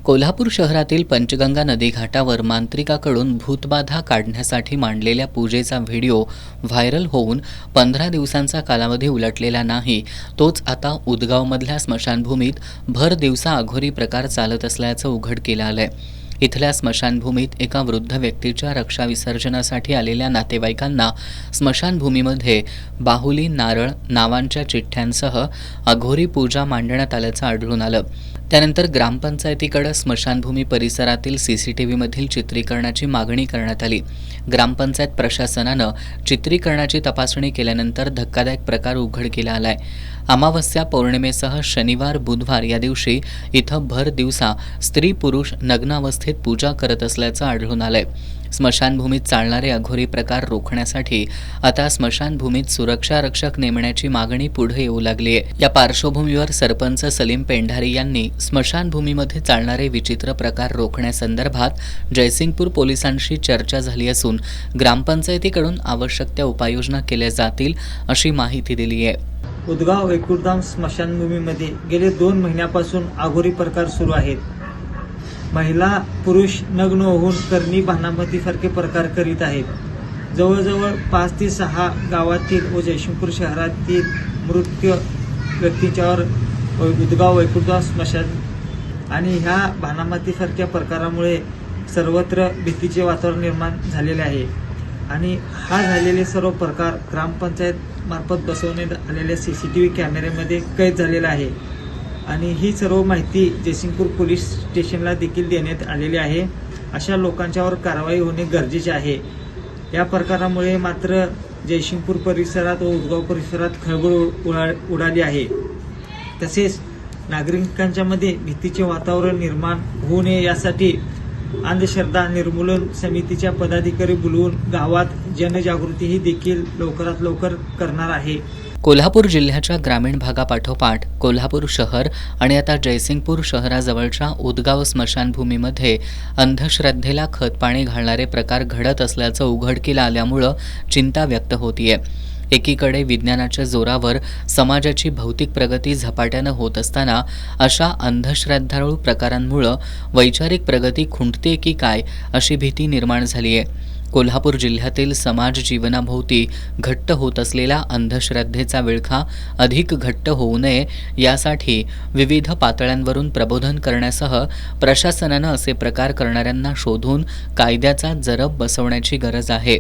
कोल्हापूर शहरातील पंचगंगा नदी घाटावर मांत्रिकाकडून भूतबाधा काढण्यासाठी मांडलेल्या पूजेचा व्हिडिओ व्हायरल होऊन 15 दिवसांचा कालावधी उलटलेला नाही. तोच आता उदगावमधल्या स्मशानभूमीत भर दिवसा अघोरी प्रकार चालत असल्याचं उघडकीला आलंय. इथल्या स्मशानभूमीत एका वृद्ध व्यक्तीच्या रक्षा विसर्जनासाठी आलेल्या नातेवाईकांना स्मशानभूमीमध्ये बाहुली, नारळ, नावांच्या चिठ्ठ्यांसह अघोरी पूजा मांडण्यात आल्याचं आढळून आलं. त्यानंतर ग्रामपंचायतीकडे स्मशानभूमी परिसरातील CCTVमधील चित्रीकरणाची मागणी करण्यात आली. ग्रामपंचायत प्रशासनानं चित्रीकरणाची तपासणी केल्यानंतर धक्कादायक प्रकार उघडकीला आलाय. अमावस्या, पौर्णिमेसह शनिवार, बुधवार या दिवशी इथं भर दिवसा स्त्री पुरुष नग्न अवस्थेत पूजा करत असल्याचं आढळून आलंय. स्मशानभूमीत चालणारे अघोरी प्रकार रोखण्यासाठी आता स्मशानभूमीत सुरक्षा रक्षक नेमण्याची मागणी पुढे येऊ लागली आहे. या पार्श्वभूमीवर सरपंच सलीम पेंढारी यांनी स्मशानभूमीमध्ये चालणारे विचित्र प्रकार रोखण्यासंदर्भात जयसिंगपूर पोलिसांशी चर्चा झाली असून ग्रामपंचायतीकडून आवश्यक त्या उपाययोजना केल्या जातील अशी माहिती दिली आहे. उदगाव वैकुंठधाम स्मशानभूमीमध्ये गेले 2 महिन्यापासून अघोरी प्रकार सुरू आहेत. महिला पुरुष नग्न होऊन करणी भानामतीसारखे प्रकार करीत आहेत. जवळजवळ 5 ते 6 गावातील व जयसिंगपूर शहरातील मृत व्यक्तींच्यावर उदगाव वैकुंठधाम स्मशान आणि ह्या भानामतीसारख्या प्रकारामुळे सर्वत्र भीतीचे वातावरण निर्माण झालेले आहे. आणि हा झालेले सर्व प्रकार ग्रामपंचायत मार्फत बसवण्यात आलेल्या CCTV कॅमेऱ्यामध्ये कैद झालेला आहे. आणि ही सर्व माहिती जयसिंगपूर पोलीस स्टेशनला देखील देण्यात आलेली आहे. अशा लोकांच्यावर कारवाई होणे गरजेचे आहे. या प्रकारामुळे मात्र जयसिंगपूर परिसरात व उदगाव परिसरात खळबळ उडाली आहे. तसेच नागरिकांच्या मध्ये भीतीचे वातावरण निर्माण होऊ नये यासाठी अंधश्रद्धा निर्मूलन समितीच्या पदाधिकारी बोलवून गावात जनजागृतीही देखील लवकरात लवकर करणार आहे. कोल्हापूर जिल्ह्याच्या ग्रामीण भागापाठोपाठ कोल्हापूर शहर आणि आता जयसिंगपूर शहराजवळच्या उदगाव स्मशानभूमीमध्ये अंधश्रद्धेला खतपाणी घालणारे प्रकार घडत असल्याचं उघडकीला आल्यामुळं चिंता व्यक्त होतीये. एकीकडे विज्ञानाच्या जोरावर समाजाची भौतिक प्रगती झपाट्यानं होत असताना अशा अंधश्रद्धाळू प्रकारांमुळं वैचारिक प्रगती खुंटते की काय अशी भीती निर्माण झाली आहे. कोल्हापूर जिल्ह्यातील समाज जीवनाभोवती घट्ट होत असलेला अंधश्रद्धेचा विळखा अधिक घट्ट होऊ नये यासाठी विविध पातळ्यांवरून प्रबोधन करण्यासह प्रशासनानं असे प्रकार करणाऱ्यांना शोधून कायद्याचा जरब बसवण्याची गरज आहे.